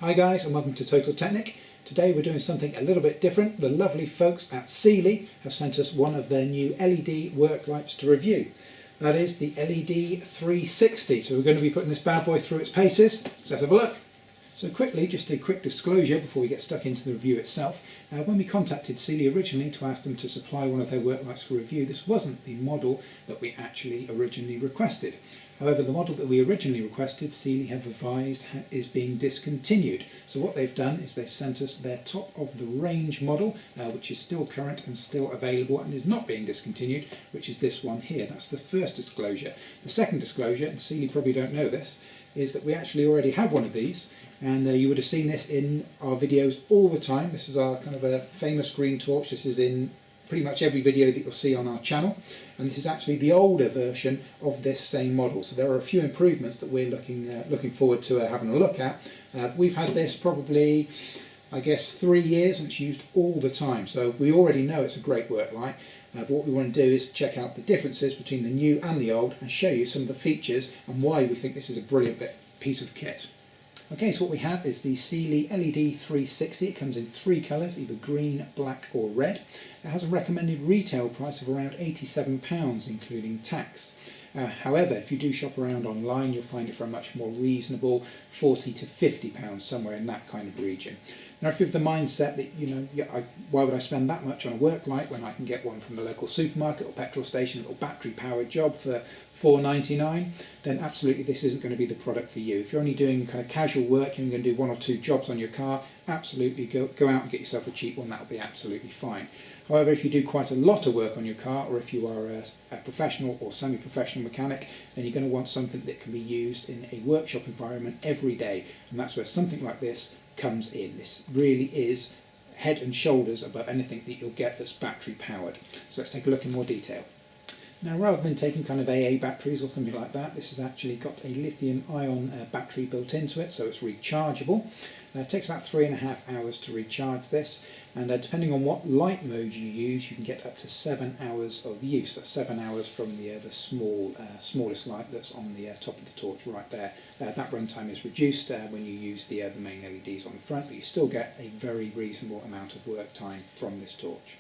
Hi guys, and welcome to Total Technik. Today we're doing something a little bit different. The lovely folks at Sealey have sent us one of their new LED work lights to review. That is the LED 360. So we're going to be putting this bad boy through its paces. So let's have a look. So quickly, just a quick disclosure before we get stuck into the review itself. When we contacted Sealey originally to ask them to supply one of their work lights for review, this wasn't the model that we actually originally requested. However, the model that we originally requested, Sealey have advised is being discontinued. So what they've done is they've sent us their top of the range model, which is still current and still available and is not being discontinued, which is this one here. That's the first disclosure. The second disclosure, and Sealey probably don't know this, is that we actually already have one of these, and you would have seen this in our videos all the time. This is our kind of a famous green torch. This is in pretty much every video that you'll see on our channel, and this is actually the older version of this same model. So there are a few improvements that we're looking forward to having a look at. We've had this probably, I guess, 3 years, and it's used all the time, so we already know it's a great work light. But what we want to do is check out the differences between the new and the old and show you some of the features and why we think this is a brilliant piece of kit. Okay, so what we have is the Sealey LED 360. It comes in 3 colours, either green, black or red. It has a recommended retail price of around £87, including tax. However, if you do shop around online, you'll find it for a much more reasonable £40 to £50, somewhere in that kind of region. Now, if you have the mindset that, why would I spend that much on a work light when I can get one from the local supermarket or petrol station or battery powered job for £4.99, then absolutely this isn't going to be the product for you. If you're only doing kind of casual work and you're going to do 1 or 2 jobs on your car, absolutely go out and get yourself a cheap one. That'll be absolutely fine. However, if you do quite a lot of work on your car, or if you are a professional or semi-professional mechanic, then you're going to want something that can be used in a workshop environment every day, and that's where something like this comes in. This really is head and shoulders above anything that you'll get that's battery powered. So let's take a look in more detail. Now, rather than taking kind of AA batteries or something like that, this has actually got a lithium ion battery built into it, so it's rechargeable. It takes about 3.5 hours to recharge this, and depending on what light mode you use, you can get up to 7 hours of use. That's 7 hours from the smallest light that's on the top of the torch right there. That runtime is reduced when you use the main LEDs on the front, but you still get a very reasonable amount of work time from this torch.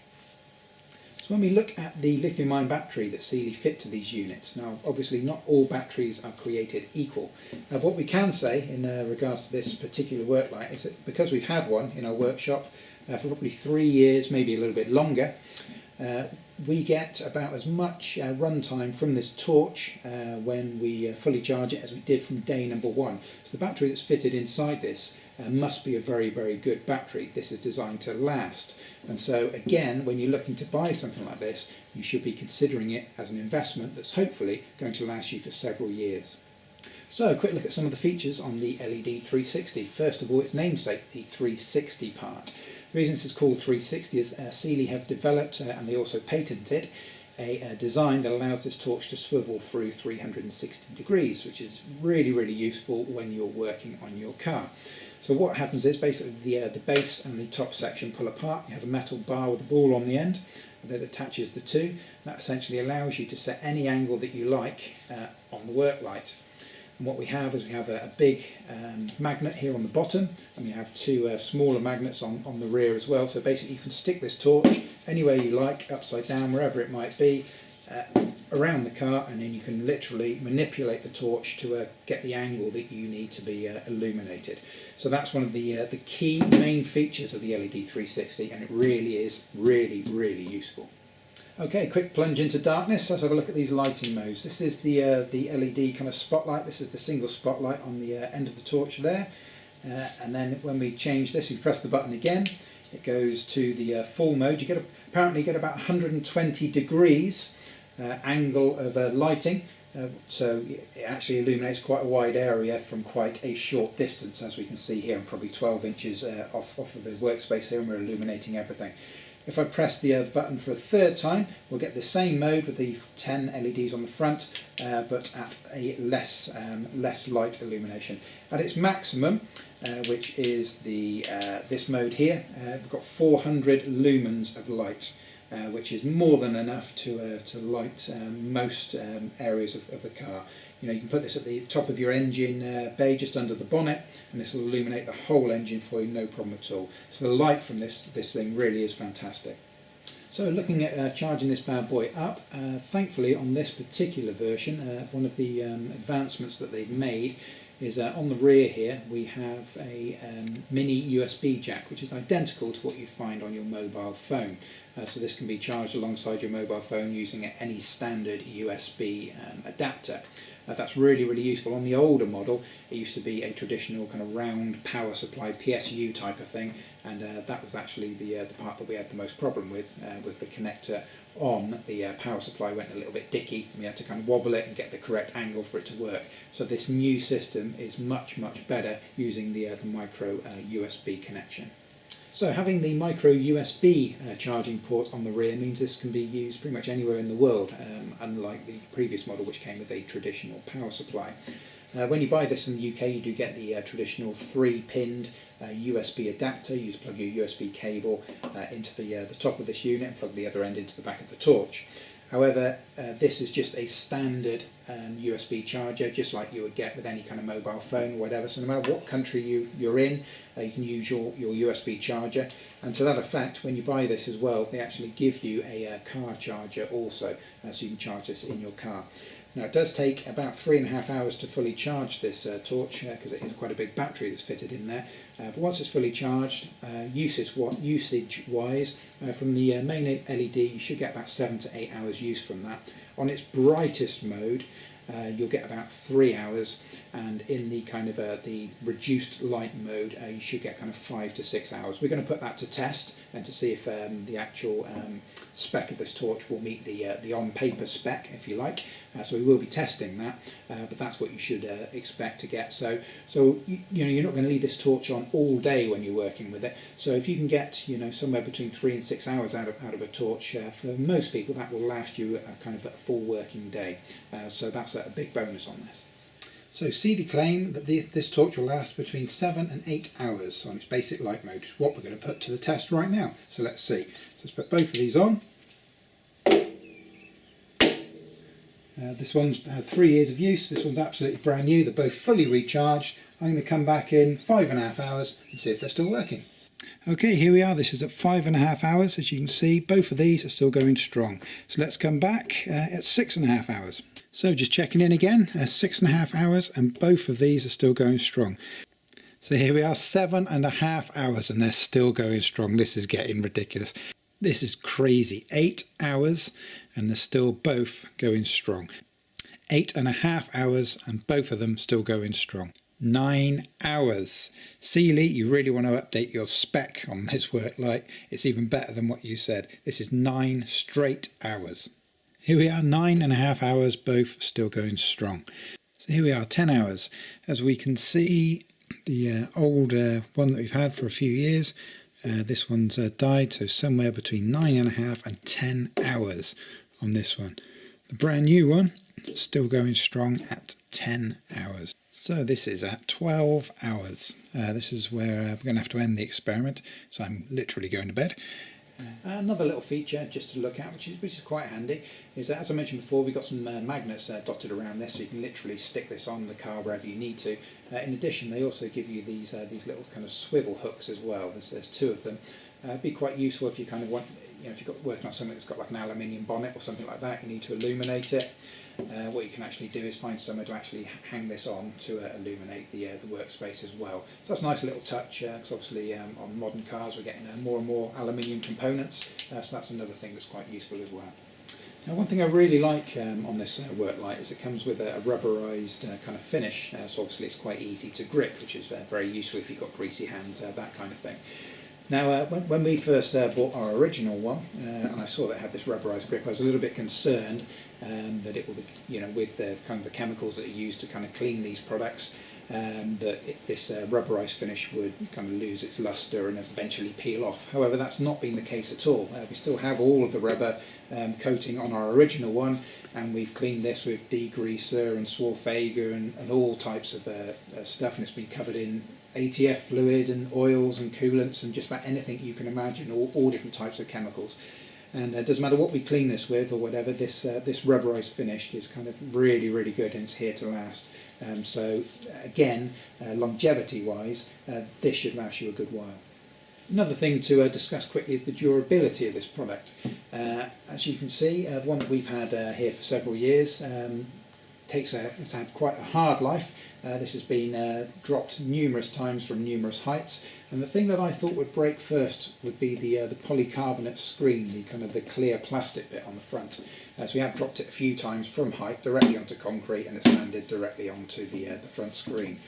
So when we look at the lithium-ion battery that Sealey fit to these units, now obviously not all batteries are created equal. What we can say in regards to this particular work light is that because we've had one in our workshop for probably 3 years, maybe a little bit longer, we get about as much runtime from this torch when we fully charge it as we did from day number 1. So the battery that's fitted inside this must be a very, very good battery. This is designed to last, and so again, when you're looking to buy something like this, you should be considering it as an investment that's hopefully going to last you for several years. So a quick look at some of the features on the LED 360. First of all, its namesake, the 360 part. The reason this is called 360 is Sealey have developed and they also patented a design that allows this torch to swivel through 360 degrees, which is really, really useful when you're working on your car. So what happens is basically the base and the top section pull apart. You have a metal bar with a ball on the end that attaches the two. That essentially allows you to set any angle that you like on the work light. And what we have is we have a big magnet here on the bottom, and we have 2 smaller magnets on the rear as well. So basically you can stick this torch anywhere you like, upside down, wherever it might be, around the car, and then you can literally manipulate the torch to get the angle that you need to be illuminated. So that's one of the key main features of the LED 360, and it really is really, really useful. Okay, quick plunge into darkness. Let's have a look at these lighting modes. This is the LED kind of spotlight. This is the single spotlight on the end of the torch there. And then when we change this, we press the button again, it goes to the full mode. You apparently get about 120 degrees angle of lighting. So it actually illuminates quite a wide area from quite a short distance, as we can see here. I'm probably 12 inches off of the workspace here, and we're illuminating everything. If I press the button for a 3rd time, we'll get the same mode with the 10 LEDs on the front, but at a less light illumination. At its maximum, which is this mode here, we've got 400 lumens of light. which is more than enough to light most areas of the car. You can put this at the top of your engine bay, just under the bonnet, and this will illuminate the whole engine for you, no problem at all. So the light from this thing really is fantastic. So looking at charging this bad boy up, thankfully on this particular version, one of the advancements that they've made is on the rear here we have a mini USB jack, which is identical to what you'd find on your mobile phone. So this can be charged alongside your mobile phone using any standard USB adapter. That's really useful. On the older model it used to be a traditional kind of round power supply PSU type of thing, and that was actually the part that we had the most problem with, was the connector on the power supply went a little bit dicky, and we had to kind of wobble it and get the correct angle for it to work. So this new system is much better using the micro USB connection. So having the micro USB charging port on the rear means this can be used pretty much anywhere in the world, unlike the previous model which came with a traditional power supply. When you buy this in the UK you do get the traditional 3-pinned USB adapter. You just plug your USB cable into the top of this unit and plug the other end into the back of the torch. However, this is just a standard USB charger, just like you would get with any kind of mobile phone or whatever. So no matter what country you're in, you can use your USB charger. And to that effect, when you buy this as well, they actually give you a car charger also, so you can charge this in your car. Now it does take about 3.5 hours to fully charge this torch, because it is quite a big battery that's fitted in there. But once it's fully charged, usage-wise, from the main LED you should get about 7 to 8 hours use from that. On its brightest mode you'll get about 3 hours, and in the kind of the reduced light mode you should get kind of 5 to 6 hours. We're going to put that to test and to see if the actual spec of this torch will meet the on-paper spec, if you like. So we will be testing that, but that's what you should expect to get. So you're not going to leave this torch on all day when you're working with it. So if you can get somewhere between 3 and 6 hours out of a torch, for most people that will last you kind of a full working day. So that's a big bonus on this. So Sealey claim that this torch will last between 7 and 8 hours on its basic light mode, which is what we're going to put to the test right now. So let's see. So let's put both of these on. This one's had 3 years of use, this one's absolutely brand new, they're both fully recharged. I'm going to come back in 5.5 hours and see if they're still working. Okay, here we are, this is at 5.5 hours. As you can see, both of these are still going strong. So let's come back at 6.5 hours. So just checking in again, 6.5 hours, and both of these are still going strong. So here we are, 7.5 hours, and they're still going strong. This is getting ridiculous. This is crazy. 8 hours and they're still both going strong. 8.5 hours and both of them still going strong. 9 hours. Sealey, you really want to update your spec on this work light. It's even better than what you said. This is 9 straight hours. Here we are, 9.5 hours, both still going strong. So here we are, 10 hours. As we can see, the old one that we've had for a few years, this one's died, so somewhere between 9.5 and 10 hours on this one. The brand new one, still going strong at 10 hours. So this is at 12 hours. This is where we're going to have to end the experiment, so I'm literally going to bed. Another little feature just to look at, which is quite handy, is that, as I mentioned before, we've got some magnets dotted around this, so you can literally stick this on the car wherever you need to. In addition, they also give you these little kind of swivel hooks as well. There's 2 of them. It'd be quite useful if you kind of want, if you've got working on something that's got like an aluminium bonnet or something like that, you need to illuminate it. What you can actually do is find somewhere to actually hang this on to illuminate the workspace as well. So that's a nice little touch, because obviously on modern cars we're getting more and more aluminium components, so that's another thing that's quite useful as well. Now, one thing I really like on this work light is it comes with a rubberized kind of finish, so obviously it's quite easy to grip, which is very useful if you've got greasy hands, that kind of thing. Now, when we first bought our original one, and I saw that it had this rubberized grip, I was a little bit concerned that it would, with the kind of the chemicals that are used to kind of clean these products, this rubberized finish would kind of lose its luster and eventually peel off. However, that's not been the case at all. We still have all of the rubber coating on our original one, and we've cleaned this with degreaser and Swarfega and all types of stuff, and it's been covered in ATF fluid and oils and coolants and just about anything you can imagine, all different types of chemicals. and it doesn't matter what we clean this with or whatever, this rubberized finish is kind of really, really good, and it's here to last. So again, longevity wise, this should last you a good while. Another thing to discuss quickly is the durability of this product. As you can see, the one that we've had here for several years it's had quite a hard life. This has been dropped numerous times from numerous heights, and the thing that I thought would break first would be the polycarbonate screen, the clear plastic bit on the front. So we have dropped it a few times from height directly onto concrete, and it's landed directly onto the front screen.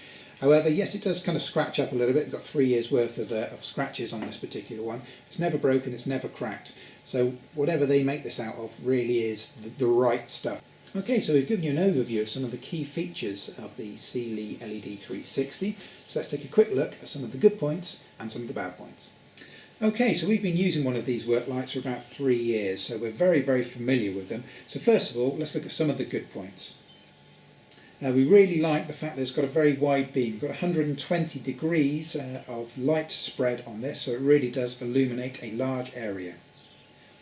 However, yes, it does kind of scratch up a little bit. We've got 3 years worth of scratches on this particular one. It's never broken, it's never cracked. So whatever they make this out of really is the right stuff. Okay, so we've given you an overview of some of the key features of the Sealey LED 360. So let's take a quick look at some of the good points and some of the bad points. Okay, so we've been using one of these work lights for about 3 years, so we're very, very familiar with them. So first of all, let's look at some of the good points. We really like the fact that it's got a very wide beam. We've got 120 degrees of light spread on this, so it really does illuminate a large area.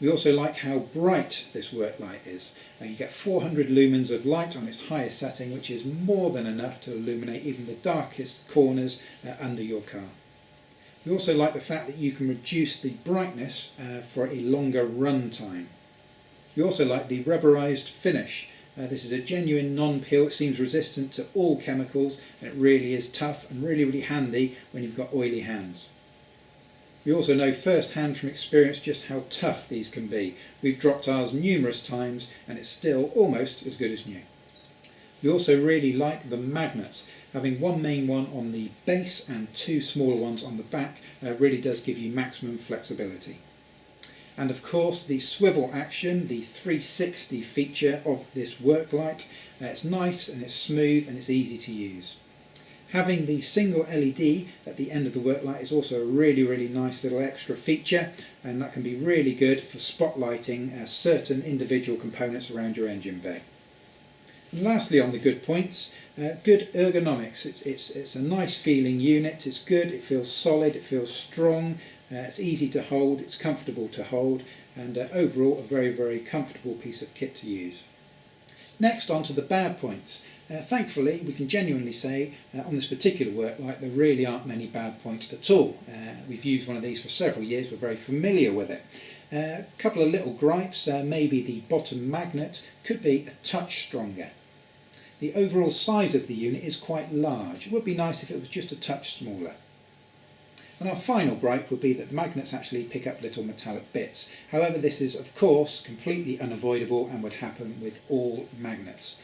We also like how bright this work light is. You get 400 lumens of light on its highest setting, which is more than enough to illuminate even the darkest corners under your car. We also like the fact that you can reduce the brightness for a longer run time. We also like the rubberized finish. This is a genuine non-peel. It seems resistant to all chemicals, and it really is tough and really, really handy when you've got oily hands. We also know firsthand from experience just how tough these can be. We've dropped ours numerous times and it's still almost as good as new. We also really like the magnets. Having one main one on the base and 2 smaller ones on the back really does give you maximum flexibility. And of course the swivel action, the 360 feature of this work light, it's nice and it's smooth and it's easy to use. Having the single LED at the end of the work light is also a really, really nice little extra feature, and that can be really good for spotlighting certain individual components around your engine bay. And lastly, on the good points, good ergonomics. It's a nice feeling unit, it's good, it feels solid, it feels strong, it's easy to hold, it's comfortable to hold, and overall a very, very comfortable piece of kit to use. Next, on to the bad points. Thankfully, we can genuinely say on this particular work light there really aren't many bad points at all. We've used one of these for several years, we're very familiar with it. A couple of little gripes, maybe the bottom magnet could be a touch stronger. The overall size of the unit is quite large. It would be nice if it was just a touch smaller. And our final gripe would be that the magnets actually pick up little metallic bits. However, this is of course completely unavoidable and would happen with all magnets.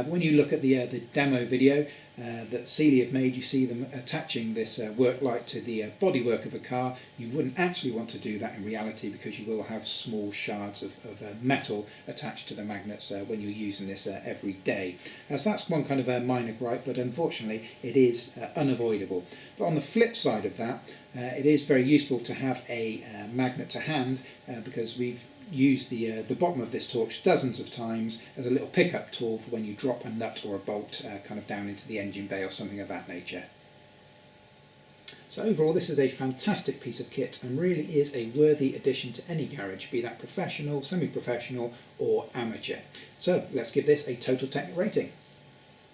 When you look at the demo video that Sealey have made, you see them attaching this work light to the bodywork of a car. You wouldn't actually want to do that in reality because you will have small shards of metal attached to the magnets when you're using this every day. So that's one kind of a minor gripe, but unfortunately it is unavoidable. But on the flip side of that, it is very useful to have a magnet to hand because we've used the bottom of this torch dozens of times as a little pickup tool for when you drop a nut or a bolt kind of down into the engine bay or something of that nature. So overall this is a fantastic piece of kit and really is a worthy addition to any garage, be that professional, semi-professional or amateur. So let's give this a total Technik rating.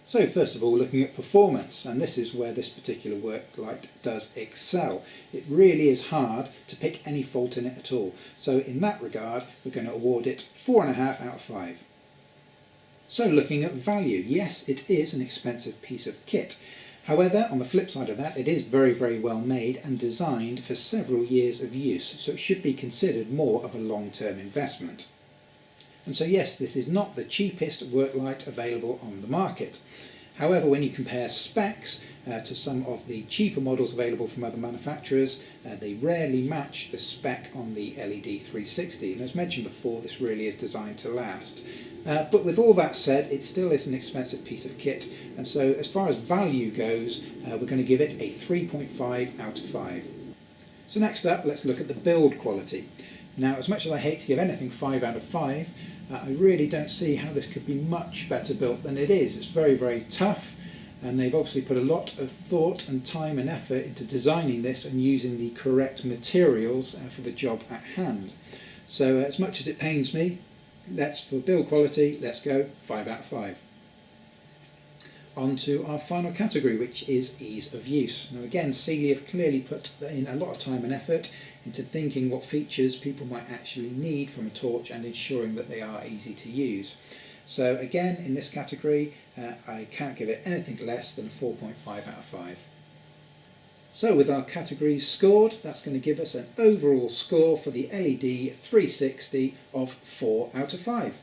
So first of all, looking at performance, and this is where this particular work light does excel. It really is hard to pick any fault in it at all. So in that regard, we're going to award it 4.5 out of 5. So looking at value, yes, it is an expensive piece of kit. However, on the flip side of that, it is very, very well made and designed for several years of use, so it should be considered more of a long-term investment. And so yes, this is not the cheapest work light available on the market. However, when you compare specs to some of the cheaper models available from other manufacturers, they rarely match the spec on the LED 360. And as mentioned before, this really is designed to last. But with all that said, it still is an expensive piece of kit. And so as far as value goes, we're going to give it a 3.5 out of 5. So next up, let's look at the build quality. Now, as much as I hate to give anything 5 out of 5, I really don't see how this could be much better built than it is. It's very, very tough, and they've obviously put a lot of thought and time and effort into designing this and using the correct materials for the job at hand. So as much as it pains me, for build quality, let's go 5 out of 5. On to our final category, which is ease of use. Now again, Sealey have clearly put in a lot of time and effort into thinking what features people might actually need from a torch and ensuring that they are easy to use. So again, in this category, I can't give it anything less than a 4.5 out of 5. So with our categories scored, that's going to give us an overall score for the LED 360 of 4 out of 5.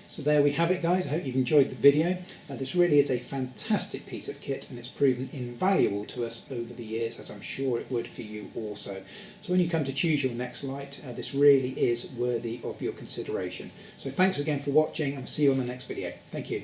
So there we have it, guys. I hope you've enjoyed the video. This really is a fantastic piece of kit, and it's proven invaluable to us over the years, as I'm sure it would for you also. So when you come to choose your next light, this really is worthy of your consideration. So thanks again for watching, and I'll see you on the next video. Thank you.